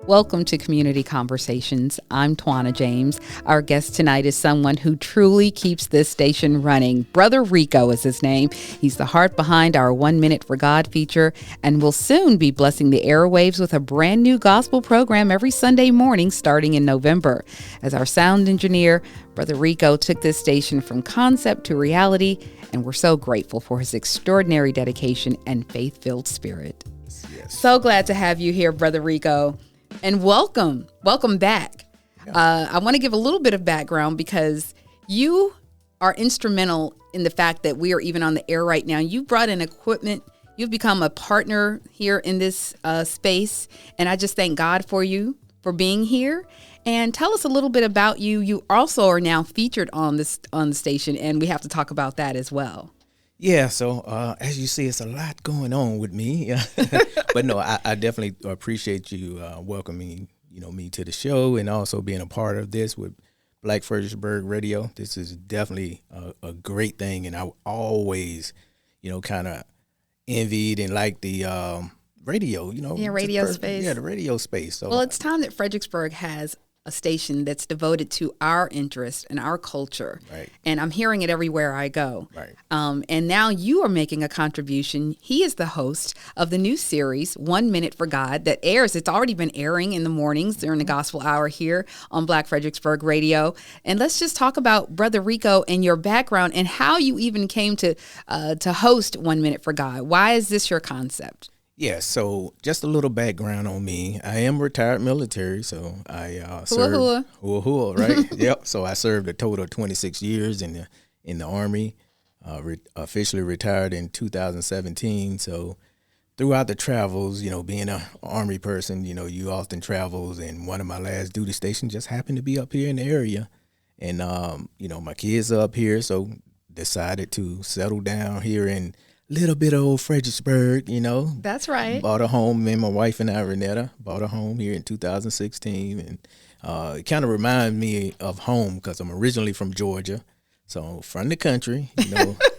Welcome to Community Conversations. I'm Twana James. Our guest tonight is someone who truly keeps this station running. Brother Reiko is his name. He's the heart behind our 1 Minute for God feature and will soon be blessing the airwaves with a brand new gospel program every Sunday morning starting in November. As our sound engineer, Brother Reiko took this station from concept to reality, and we're so grateful for his extraordinary dedication and faith-filled spirit. Yes. So glad to have you here, Brother Reiko. And welcome back. I want to give a little bit of background because you are instrumental in the fact that we are even on the air right now. You brought in equipment. You've become a partner here in this space. And I just thank God for you for being here. And tell us a little bit about you. You also are now featured on the station, and we have to talk about that as well. Yeah, so as you see, it's a lot going on with me. But no, I definitely appreciate you welcoming, me to the show and also being a part of this with Black Fredericksburg Radio. This is definitely a great thing, and I always, kind of envied and liked the radio, radio space. Yeah, the radio space. So, well, it's time that Fredericksburg has a station that's devoted to our interest and our culture. Right. And I'm hearing it everywhere I go. Right. And now you are making a contribution. He is the host of the new series, 1 Minute for God, that airs. It's already been airing in the mornings during the gospel hour here on Black Fredericksburg Radio. And let's just talk about Brother Reiko and your background and how you even came to host 1 Minute for God. Why is this your concept? Yeah, so just a little background on me. I am retired military, so I served. Hua, right? Yep. So I served a total of 26 years in the Army. Officially retired in 2017. So throughout the travels, being an Army person, you often travels, and one of my last duty stations just happened to be up here in the area, and my kids are up here, so decided to settle down here in little bit of old Fredericksburg, That's right. Bought a home, me and my wife and I, Renetta, bought a home here in 2016. And it kind of reminds me of home because I'm originally from Georgia. So from the country,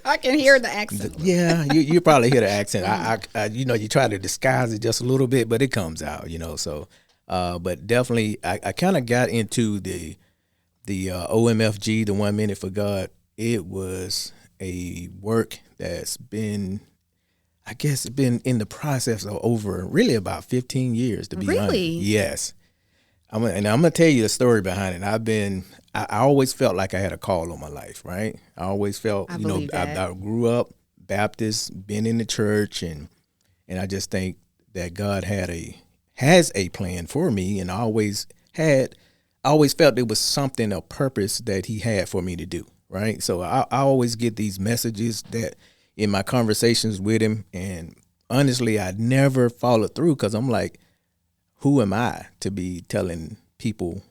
I can hear the accent. Yeah, you probably hear the accent. I you try to disguise it just a little bit, but it comes out, So, but definitely I kind of got into the OMFG, the 1 Minute for God. It was a work that's been in the process of over really about 15 years, to be honest. Really? Yes. I'm going to tell you the story behind it. I always felt like I had a call on my life, right? I always felt, I grew up Baptist, been in the church, and I just think that God has a plan for me, and I always felt there was something, a purpose that he had for me to do. Right. So I always get these messages that in my conversations with him. And honestly, I never followed through because I'm like, who am I to be telling people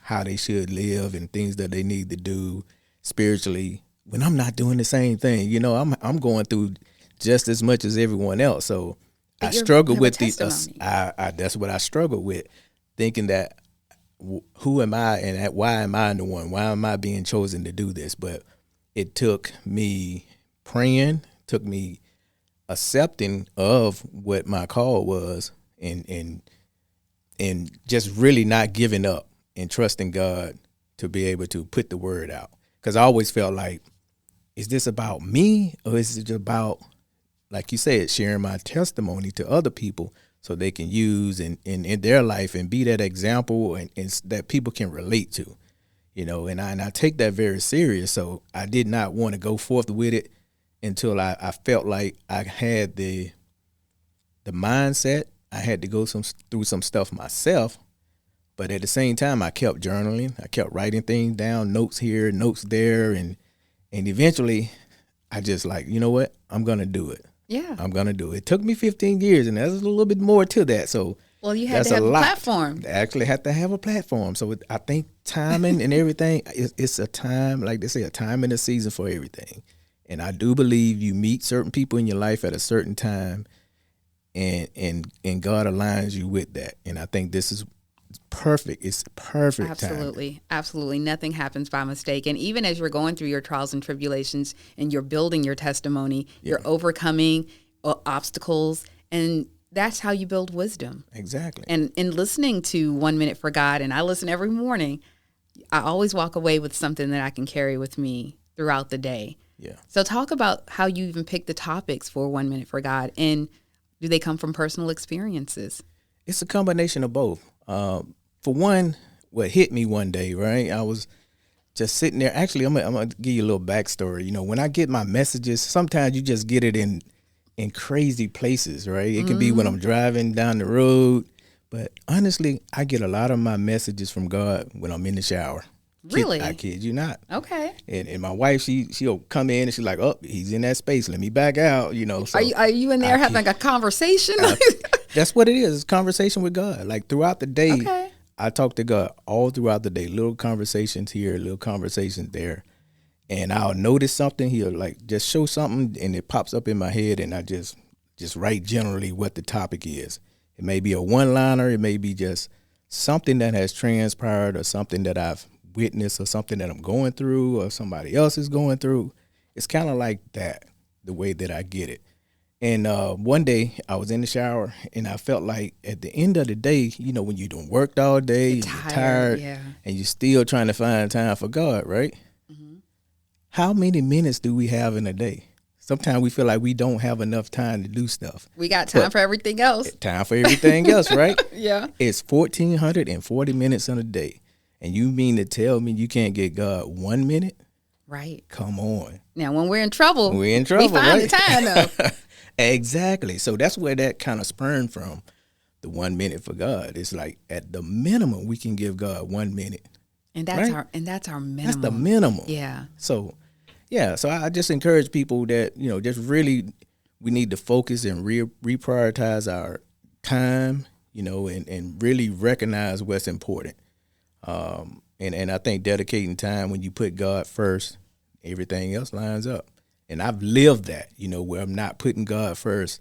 how they should live and things that they need to do spiritually when I'm not doing the same thing? I'm going through just as much as everyone else. So I struggle with that's what I struggle with, thinking that who am I and why am I the one? Why am I being chosen to do this? But it took me praying, took me accepting of what my call was, and just really not giving up and trusting God to be able to put the word out. Because I always felt like, is this about me, or is it about, like you said, sharing my testimony to other people so they can use in their life and be that example and that people can relate to, and I take that very serious. So I did not want to go forth with it until I felt like I had the mindset. I had to go through some stuff myself, but at the same time, I kept journaling. I kept writing things down, notes here, notes there, and eventually I just like, you know what, I'm going to do it. Yeah, I'm going to do it. It took me 15 years, and there's a little bit more to that. So, well, you had to have a platform. I actually had to have a platform. So I think timing and everything, it's a time, like they say, a time and a season for everything. And I do believe you meet certain people in your life at a certain time, and God aligns you with that. And I think this is perfect. It's perfect. Absolutely. Absolutely. Nothing happens by mistake. And even as you're going through your trials and tribulations and you're building your testimony, you're overcoming obstacles, and that's how you build wisdom. Exactly. And in listening to 1 Minute for God, and I listen every morning, I always walk away with something that I can carry with me throughout the day. Yeah. So talk about how you even pick the topics for 1 Minute for God, and do they come from personal experiences? It's a combination of both. For one, what hit me one day, right? I was just sitting there. Actually, I'm gonna give you a little backstory. You know, when I get my messages, sometimes you just get it in crazy places, right? It can be when I'm driving down the road, but honestly, I get a lot of my messages from God when I'm in the shower. Really? I kid you not. Okay. And my wife, she'll come in and she's like, "Oh, he's in that space. Let me back out." You know. So are you in there having a conversation? That's what it is. It's conversation with God. Like throughout the day, Okay. I talk to God all throughout the day. Little conversations here, little conversations there. And I'll notice something. He'll like just show something and it pops up in my head and I just write generally what the topic is. It may be a one-liner. It may be just something that has transpired or something that I've witnessed or something that I'm going through or somebody else is going through. It's kind of like that, the way that I get it. And one day I was in the shower and I felt like at the end of the day, you know, when you done worked all day, you're tired yeah. and you're still trying to find time for God, right? Mm-hmm. How many minutes do we have in a day? Sometimes we feel like we don't have enough time to do stuff. We got time for everything else. Time for everything else, right? Yeah. It's 1,440 minutes in a day. And you mean to tell me you can't get God 1 minute? Right. Come on. Now, when we're in trouble, we find right? The time, though. Exactly. So that's where that kind of spurned from, the 1 minute for God. It's like at the minimum, we can give God 1 minute. And that's right? that's our minimum. That's the minimum. Yeah. So, yeah. So I just encourage people that, you know, just really, we need to focus and reprioritize our time, you know, and really recognize what's important. And I think dedicating time when you put God first, everything else lines up. And I've lived that, you know, where I'm not putting God first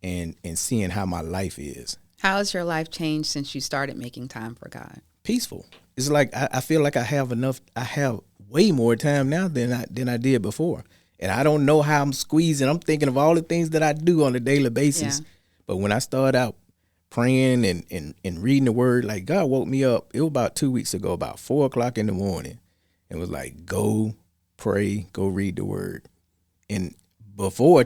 and seeing how my life is. How has your life changed since you started making time for God? Peaceful. It's like I feel like I have way more time now than I did before. And I don't know how I'm squeezing. I'm thinking of all the things that I do on a daily basis. Yeah. But when I start out praying and reading the word, like God woke me up, it was about 2 weeks ago, about 4 o'clock in the morning, and was like, go pray, go read the word. And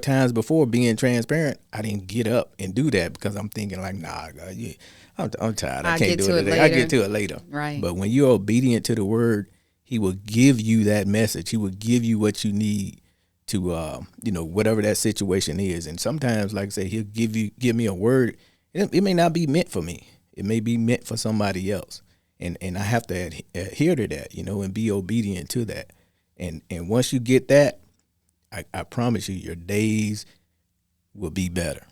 times before, being transparent, I didn't get up and do that because I'm thinking like, nah, God, I'm tired. I can't do it today. I get to it later. Right. But when you're obedient to the word, he will give you that message. He will give you what you need to, you know, whatever that situation is. And sometimes, like I say, he'll give me a word. It may not be meant for me. It may be meant for somebody else. And I have to adhere to that, you know, and be obedient to that. And once you get that, I promise you, your days will be better,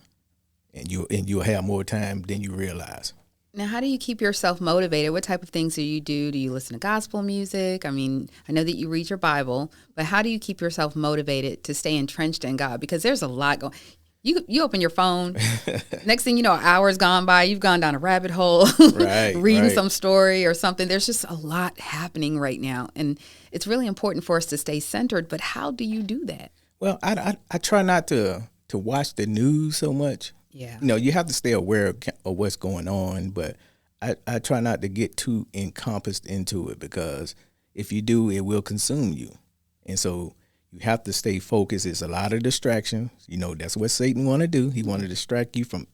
and you'll have more time than you realize. Now, how do you keep yourself motivated? What type of things do you do? Do you listen to gospel music? I mean, I know that you read your Bible, but how do you keep yourself motivated to stay entrenched in God? Because there's a lot going. You open your phone, next thing you know, hours gone by, you've gone down a rabbit hole, right, reading some story or something. There's just a lot happening right now. And it's really important for us to stay centered. But how do you do that? Well, I try not to watch the news so much. Yeah. You know, you have to stay aware of what's going on. But I try not to get too encompassed into it, because if you do, it will consume you. And so you have to stay focused. It's a lot of distractions. You know, that's what Satan want to do. He want to distract you from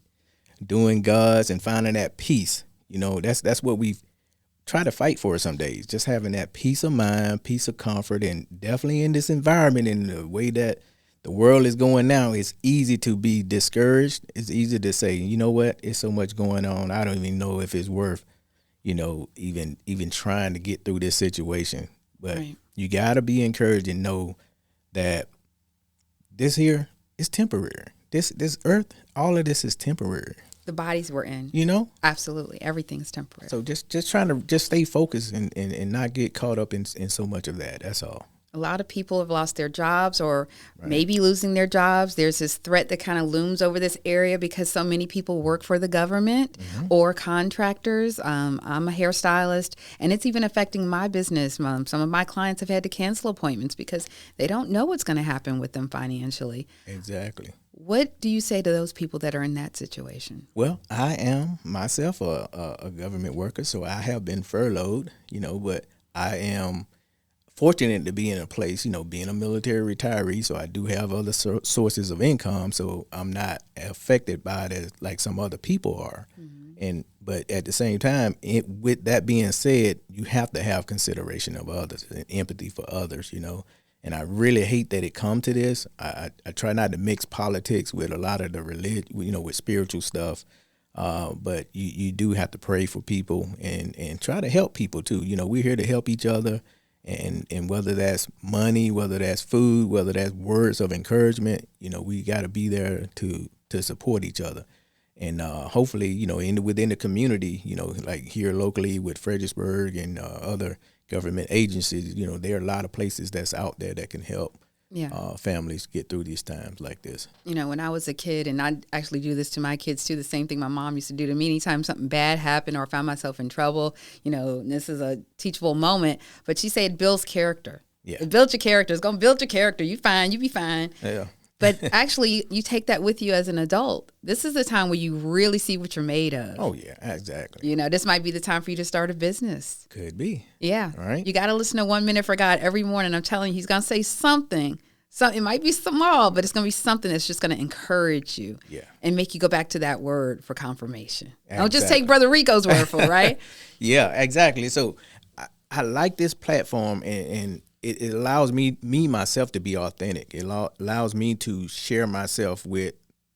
doing God's and finding that peace. You know, that's what we try to fight for some days. Just having that peace of mind, peace of comfort, and definitely in this environment, in the way that the world is going now, it's easy to be discouraged. It's easy to say, you know what, it's so much going on. I don't even know if it's worth, you know, even trying to get through this situation. But right. You got to be encouraged and know that this here is temporary. This earth, all of this is temporary. The bodies we're in. You know? Absolutely. Everything's temporary. So just trying to just stay focused and not get caught up in so much of that. That's all. A lot of people have lost their jobs or maybe losing their jobs. There's this threat that kind of looms over this area because so many people work for the government or contractors. I'm a hairstylist, and it's even affecting my business. Some of my clients have had to cancel appointments because they don't know what's going to happen with them financially. Exactly. What do you say to those people that are in that situation? Well, I am myself a government worker, so I have been furloughed, but I am fortunate to be in a place, being a military retiree, so I do have other sources of income, so I'm not affected by it as like some other people are. But at the same time, with that being said, you have to have consideration of others and empathy for others, And I really hate that it come to this. I try not to mix politics with a lot of the religion, with spiritual stuff. But you do have to pray for people and try to help people too. We're here to help each other. And whether that's money, whether that's food, whether that's words of encouragement, we got to be there to support each other. And hopefully, within the community, like here locally with Fredericksburg and other government agencies, there are a lot of places that's out there that can help families get through these times like this. When I was a kid, and I actually do this to my kids too, the same thing my mom used to do to me anytime something bad happened or I found myself in trouble, this is a teachable moment, but she said it builds character. Yeah. It builds your character. It's going to build your character. You be fine. Yeah. But actually, you take that with you as an adult. This is the time where you really see what you're made of. Oh, yeah, exactly. This might be the time for you to start a business. Could be. Yeah. All right. You got to listen to 1 Minute for God every morning. I'm telling you, he's going to say something. So it might be small, but it's going to be something that's just going to encourage you and make you go back to that word for confirmation. Exactly. Don't just take Brother Reiko's word for it, right? Yeah, exactly. So I like this platform and it allows me myself to be authentic. It allows me to share myself with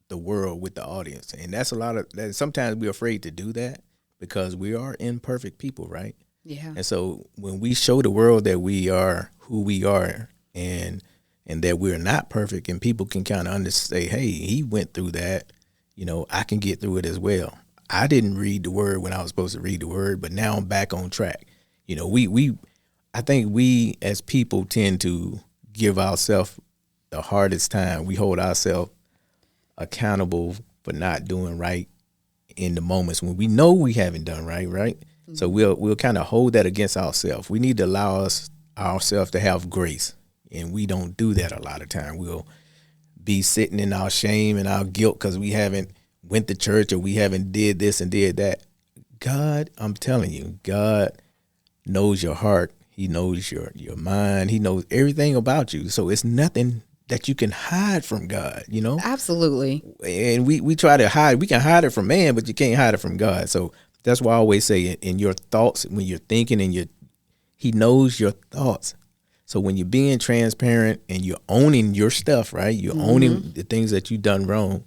the world, with the audience. And that's that sometimes we're afraid to do that because we are imperfect people, right? Yeah. And so when we show the world that we are who we are and that we're not perfect and people can kind of say, hey, he went through that, I can get through it as well. I didn't read the word when I was supposed to read the word, but now I'm back on track. I think we as people tend to give ourselves the hardest time. We hold ourselves accountable for not doing right in the moments when we know we haven't done right. Mm-hmm. So we'll kind of hold that against ourselves. We need to allow ourselves to have grace, and we don't do that a lot of time. We'll be sitting in our shame and our guilt because we haven't went to church or we haven't did this and did that. God, I'm telling you, God knows your heart. He knows your mind. He knows everything about you. So it's nothing that you can hide from God, Absolutely. And we try to hide. We can hide it from man, but you can't hide it from God. So that's why I always say in your thoughts, when you're thinking he knows your thoughts. So when you're being transparent and you're owning your stuff, right? You're owning the things that you've done wrong.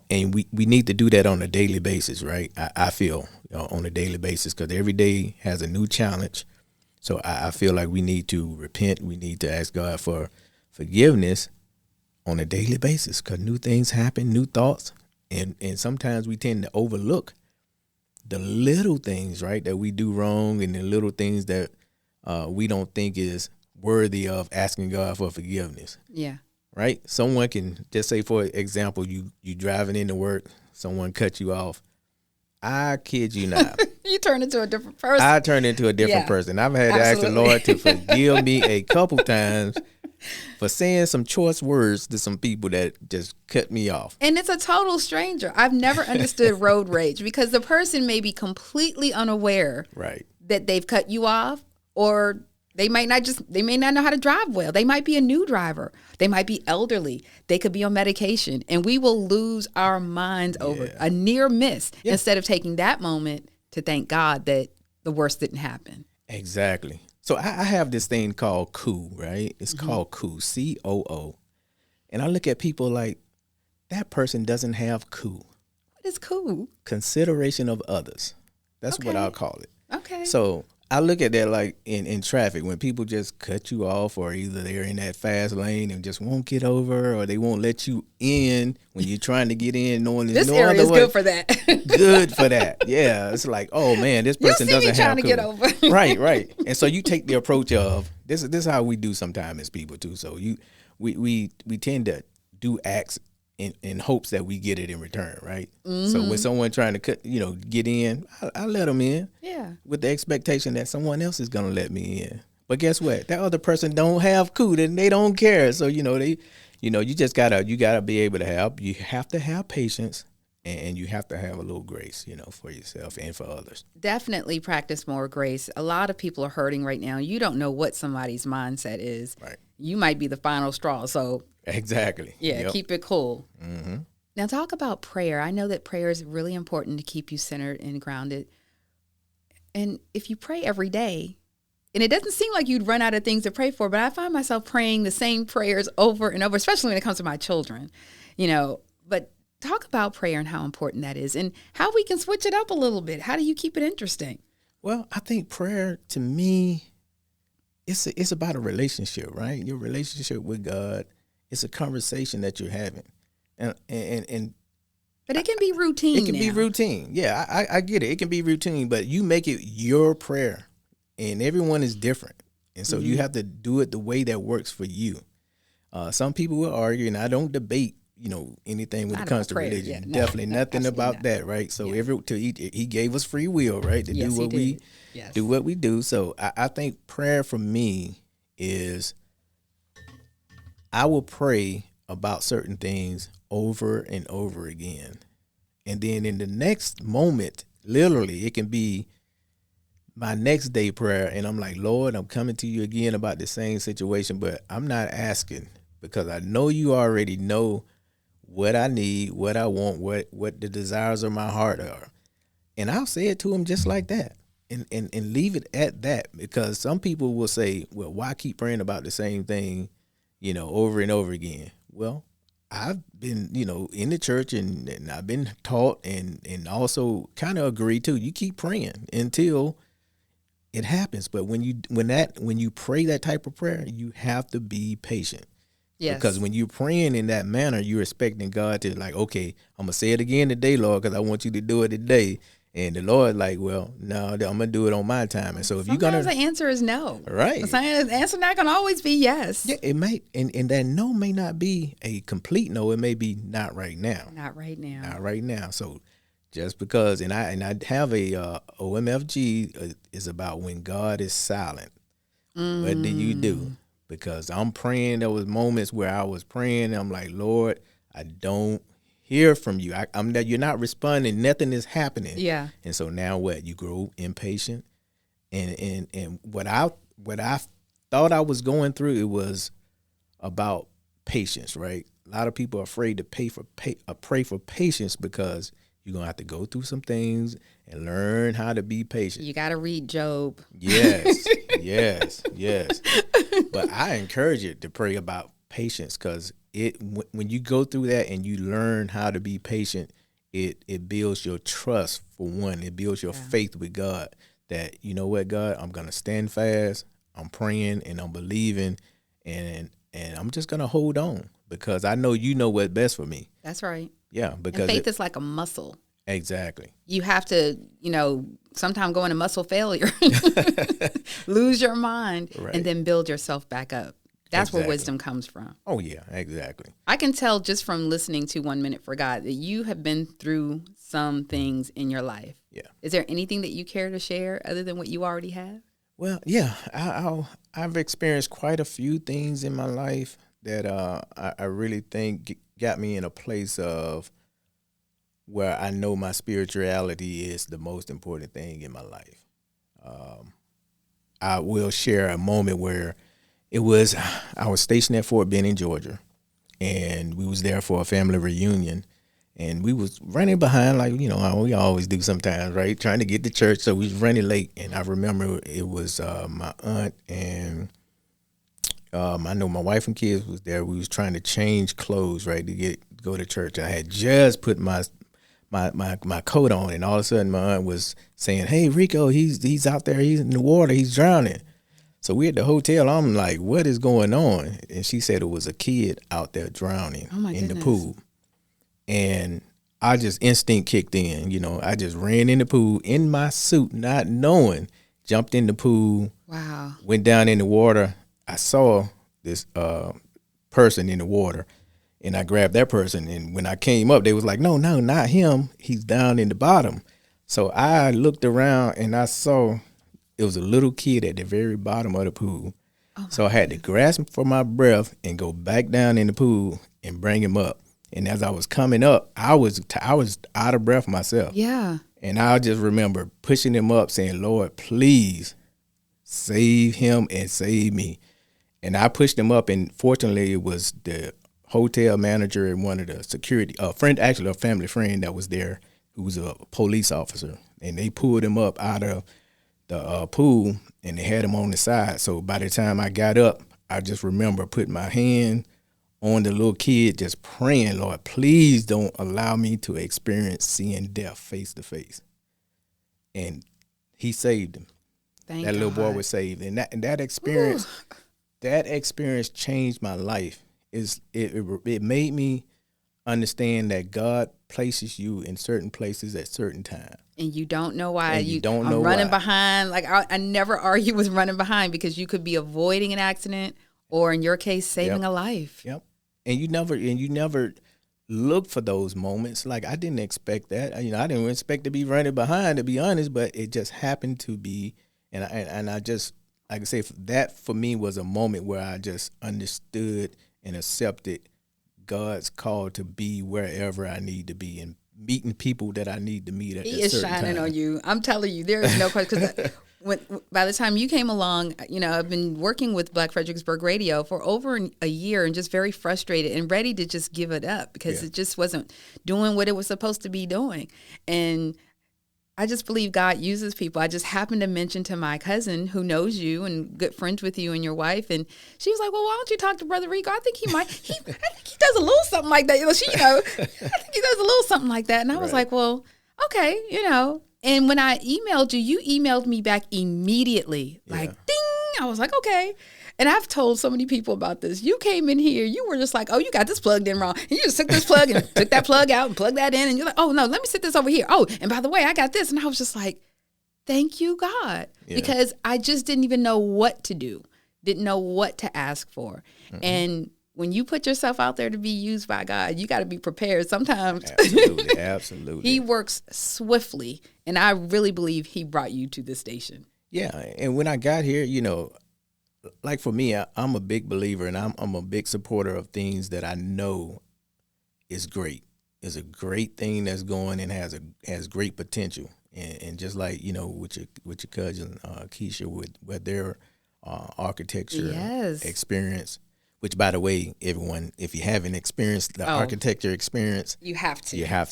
And we need to do that on a daily basis, right? I feel on a daily basis because every day has a new challenge. So I feel like we need to repent. We need to ask God for forgiveness on a daily basis because new things happen, new thoughts. And sometimes we tend to overlook the little things, right, that we do wrong and the little things that we don't think is worthy of asking God for forgiveness. Yeah. Right? Someone can just say, for example, you driving into work, someone cut you off. I kid you not. You turn into a different person. I turned into a different person. I've had to ask the Lord to forgive me a couple times for saying some choice words to some people that just cut me off. And it's a total stranger. I've never understood road rage because the person may be completely unaware that they've cut you off, or they may not know how to drive well. They might be a new driver. They might be elderly. They could be on medication. And we will lose our minds over a near miss instead of taking that moment to thank God that the worst didn't happen. Exactly. So I have this thing called COO, right? It's called COO, COO. And I look at people like, that person doesn't have COO. What is COO? Consideration of others. That's what I'll call it. Okay. So I look at that like in traffic when people just cut you off, or either they're in that fast lane and just won't get over, or they won't let you in when you're trying to get in, knowing there's no other way. This area is good for that. Good for that. Yeah. It's like, oh man, this person doesn't have trying to get over. Right. And so you take the approach of this is how we do sometimes as people too. So we tend to do acts in hopes that we get it in return, right? Mm-hmm. So when someone trying to get in, I let them in, with the expectation that someone else is gonna let me in. But guess what? That other person don't have COO, and they don't care. So they you just gotta be able to you have to have patience, and you have to have a little grace, for yourself and for others. Definitely practice more grace. A lot of people are hurting right now. You don't know what somebody's mindset is. Right. You might be the final straw. So exactly. Yeah, Yep. Keep it cool. Mm-hmm. Now talk about prayer. I know that prayer is really important to keep you centered and grounded. And if you pray every day, and it doesn't seem like you'd run out of things to pray for, but I find myself praying the same prayers over and over, especially when it comes to my children, But talk about prayer and how important that is and how we can switch it up a little bit. How do you keep it interesting? Well, I think prayer, to me, it's about a relationship, right? Your relationship with God. It's a conversation that you're having. And But it can be routine. It can be routine. Yeah, I get it. It can be routine, but you make it your prayer. And everyone is different. And so you have to do it the way that works for you. Some people will argue, and I don't debate, anything when it comes to religion. Yeah, Definitely nothing about that, right? So he gave us free will, right, to do what we do. So I think prayer for me is I will pray about certain things over and over again. And then in the next moment, literally, it can be my next day prayer, and I'm like, Lord, I'm coming to you again about the same situation, but I'm not asking because I know you already know what I need, what I want, what the desires of my heart are. And I'll say it to him just like that and leave it at that, because some people will say, well, why keep praying about the same thing, over and over again? Well, I've been, in the church and I've been taught and also kind of agree too. You keep praying until it happens. But when you pray that type of prayer, you have to be patient. Yes. Because when you're praying in that manner, you're expecting God to like, okay, I'm gonna say it again today, Lord, because I want you to do it today. And the Lord like, well, no, I'm gonna do it on my time. And so if you're gonna, the answer is no. Right. The answer not gonna always be yes. Yeah, it may, and that no may not be a complete no. It may be not right now. Not right now. Not right now. So just because, and I have a OMFG is about when God is silent. What do you do? Because I'm praying. There was moments where I was praying. And I'm like, Lord, I don't hear from you. You're not responding. Nothing is happening. Yeah. And so now what? You grow impatient. And what I thought I was going through, it was about patience, right? A lot of people are afraid to pray for patience because you're going to have to go through some things and learn how to be patient. You got to read Job. Yes, yes. But I encourage you to pray about patience, because when you go through that and you learn how to be patient, it builds your trust, for one. It builds your faith with God that, you know what, God, I'm going to stand fast. I'm praying and I'm believing, and I'm just going to hold on because I know you know what's best for me. That's right. Yeah, because faith is like a muscle. Exactly. You have to, sometimes go into muscle failure, lose your mind, right, and then build yourself back up. That's where wisdom comes from. Oh, yeah, exactly. I can tell just from listening to 1 Minute for God that you have been through some things in your life. Yeah. Is there anything that you care to share other than what you already have? Well, yeah, I've experienced quite a few things in my life that I really think got me in a place of where I know my spirituality is the most important thing in my life. I will share a moment where I was stationed at Fort Benning, Georgia, and we was there for a family reunion, and we was running behind like, we always do sometimes, right? Trying to get to church, so we was running late, and I remember it was my aunt and I know my wife and kids was there. We was trying to change clothes, right, to go to church. I had just put my coat on, and all of a sudden my aunt was saying, "Hey, Reiko, he's out there, he's in the water, he's drowning." So we at the hotel. I'm like, "What is going on?" And she said it was a kid out there drowning in the pool. And I just instinct kicked in. I just ran in the pool in my suit, not knowing, jumped in the pool. Wow. Went down in the water. I saw this person in the water, and I grabbed that person. And when I came up, they was like, no, not him. He's down in the bottom. So I looked around, and I saw it was a little kid at the very bottom of the pool. So I had to grasp for my breath and go back down in the pool and bring him up. And as I was coming up, I was out of breath myself. Yeah. And I just remember pushing him up, saying, "Lord, please save him and save me." And I pushed him up, and fortunately, it was the hotel manager and one of the security, a family friend that was there, who was a police officer, and they pulled him up out of the pool, and they had him on the side. So by the time I got up, I just remember putting my hand on the little kid, just praying, "Lord, please don't allow me to experience seeing death face to face." And he saved him. Thank that God. Little boy was saved, and that experience, that experience changed my life. It made me understand that God places you in certain places at certain times. And you don't know why. And you don't know I'm running why. behind. Like I never argue with running behind, because you could be avoiding an accident, or in your case, saving a life. Yep. And you never look for those moments. Like, I didn't expect that. I didn't expect to be running behind, to be honest, but it just happened to be. And I just, like I say, that for me was a moment where I just understood and accepted God's call to be wherever I need to be and meeting people that I need to meet at He a is certain shining time. on you. I'm telling you, there is no question. Because by the time you came along, I've been working with Black Fredericksburg Radio for over a year, and just very frustrated and ready to just give it up, because it just wasn't doing what it was supposed to be doing. And I just believe God uses people. I just happened to mention to my cousin, who knows you and good friends with you and your wife, and she was like, "Well, why don't you talk to Brother Reiko? I think he might. I think he does a little something like that. I think he does a little something like that." And I was like, "Well, okay, And when I emailed you, you emailed me back immediately, like ding. I was like, okay. And I've told so many people about this. You came in here, you were just like, "Oh, you got this plugged in wrong." And you just took this plug and took that plug out and plugged that in. And you're like, "Oh, no, let me sit this over here. Oh, and by the way, I got this." And I was just like, thank you, God. Yeah. Because I just didn't even know what to do, didn't know what to ask for. Mm-hmm. And when you put yourself out there to be used by God, you got to be prepared sometimes. Absolutely, absolutely. He works swiftly. And I really believe he brought you to this station. Yeah. And when I got here, like for me, I'm a big believer, and I'm a big supporter of things that I know is great. Is a great thing that's going and has great potential. And just like, with your cousin Keisha with their architecture experience, which, by the way, everyone, if you haven't experienced the architecture experience, you have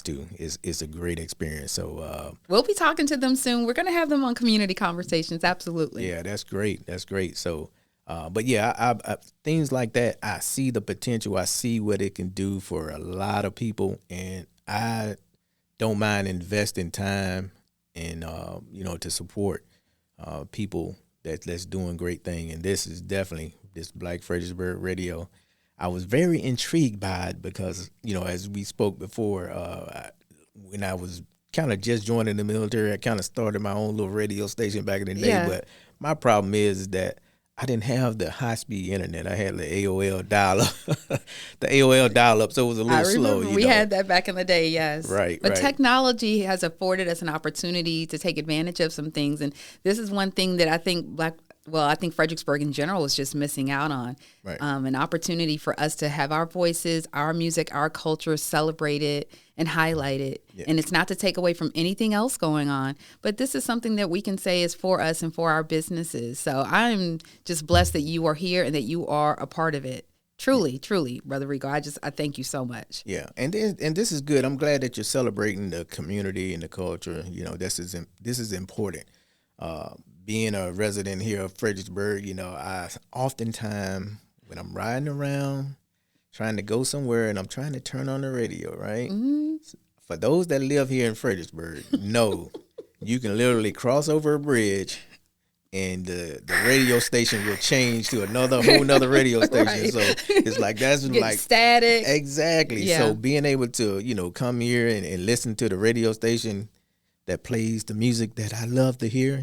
to. It's a great experience. So we'll be talking to them soon. We're going to have them on Community Conversations. Absolutely. Yeah, that's great. That's great. So, but yeah, I things like that, I see the potential. I see what it can do for a lot of people, and I don't mind investing time and to support people that's doing great thing. And this is definitely this Black Fredericksburg Radio. I was very intrigued by it because, as we spoke before, when I was kind of just joining the military, I kind of started my own little radio station back in the day. Yeah. But my problem is that I didn't have the high-speed internet. I had the AOL dial-up, so it was a little slow. We had that back in the day, yes. Right, But technology has afforded us an opportunity to take advantage of some things, and this is one thing that I think I think Fredericksburg in general is just missing out on. Right. An opportunity for us to have our voices, our music, our culture celebrated and highlighted. Yeah. And it's not to take away from anything else going on, but this is something that we can say is for us and for our businesses. So I'm just blessed that you are here and that you are a part of it. Truly, truly, Brother Reiko, I thank you so much. Yeah, and this is good. I'm glad that you're celebrating the community and the culture. This is important. Being a resident here of Fredericksburg, I oftentimes, when I'm riding around trying to go somewhere and I'm trying to turn on the radio, right? Mm-hmm. For those that live here in Fredericksburg, know you can literally cross over a bridge and the radio station will change to whole nother radio station. Right. So it's like, that's like static. Exactly. Yeah. So being able to, come here and listen to the radio station that plays the music that I love to hear,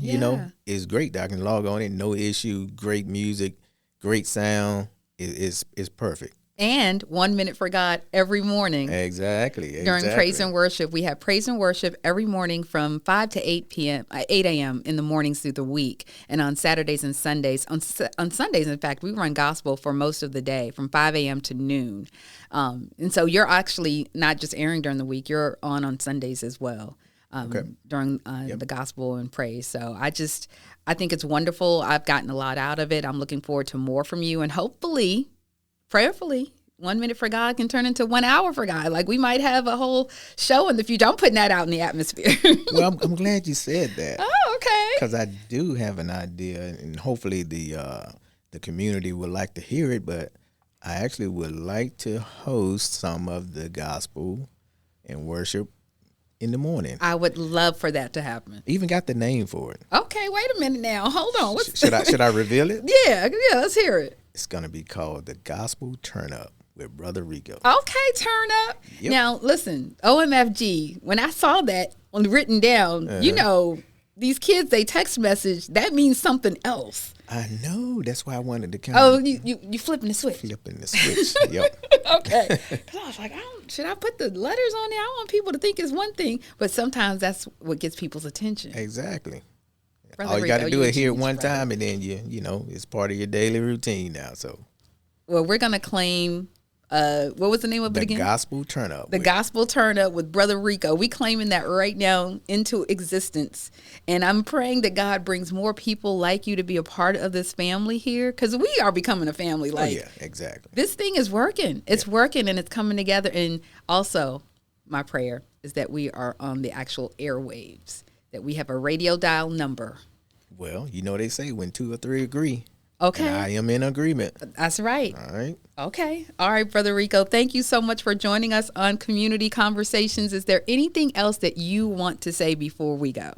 is great. I can log on it, no issue, great music, great sound. It's perfect. And 1 minute for God every morning. Exactly. During praise and worship. We have praise and worship every morning from 5 to 8 a.m. in the mornings through the week. And on Saturdays and Sundays, on Sundays, in fact, we run gospel for most of the day from 5 a.m. to noon. And so you're actually not just airing during the week, you're on Sundays as well. During the gospel and praise. So I think it's wonderful. I've gotten a lot out of it. I'm looking forward to more from you, and hopefully, prayerfully, 1 minute for God can turn into 1 hour for God. Like we might have a whole show in the future. I'm putting that out in the atmosphere. Well, I'm glad you said that. Oh, okay. Because I do have an idea, and hopefully the community would like to hear it, but I actually would like to host some of the gospel and worship in the morning. I would love for that to happen. Even got the name for it. Okay, wait a minute now. Hold on. Should I reveal it? Yeah, let's hear it. It's going to be called The Gospel Turn Up with Brother Reiko. Okay, turn up. Yep. Now, listen, OMFG, when I saw that written down, these kids, they text message, that means something else. I know. That's why I wanted to come. Oh, you flipping the switch. Flipping the switch, yep. Okay. Because I was like, should I put the letters on there? I want people to think it's one thing. But sometimes that's what gets people's attention. Exactly. Brother all you got to do is hear it one brother. time, and then it's part of your daily routine now. So, well, we're gonna claim. What was the name of it again? The Gospel Turn Up. The Gospel Turn Up with Brother Reiko. We claiming that right now into existence, and I'm praying that God brings more people like you to be a part of this family here, because we are becoming a family. Like, yeah, exactly. This thing is working. It's working, and it's coming together. And also, my prayer is that we are on the actual airwaves. That we have a radio dial number. Well, they say when 2 or 3 agree. Okay. And I am in agreement. That's right. All right. Okay. All right, Brother Reiko. Thank you so much for joining us on Community Conversations. Is there anything else that you want to say before we go?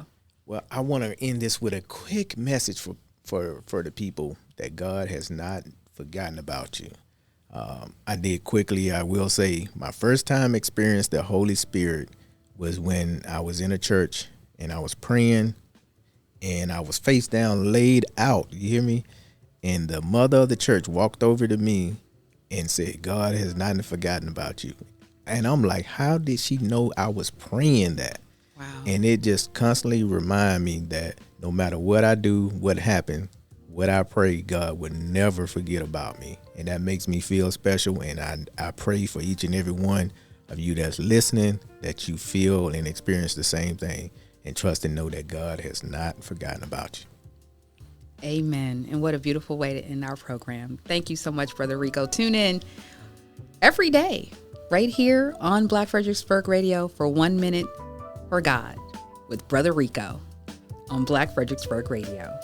Well, I want to end this with a quick message for the people that God has not forgotten about you. I did quickly. I will say my first time experience the Holy Spirit was when I was in a church and I was praying and I was face down, laid out. You hear me? And the mother of the church walked over to me and said, God has not forgotten about you. And I'm like, how did she know I was praying that? Wow. And it just constantly remind me that no matter what I do, what happened, what I pray, God would never forget about me. And that makes me feel special. And I pray for each and every one of you that's listening, that you feel and experience the same thing, and trust and know that God has not forgotten about you. Amen. And what a beautiful way to end our program. Thank you so much, Brother Reiko. Tune in every day right here on Black Fredericksburg Radio for 1 minute for God with Brother Reiko on Black Fredericksburg Radio.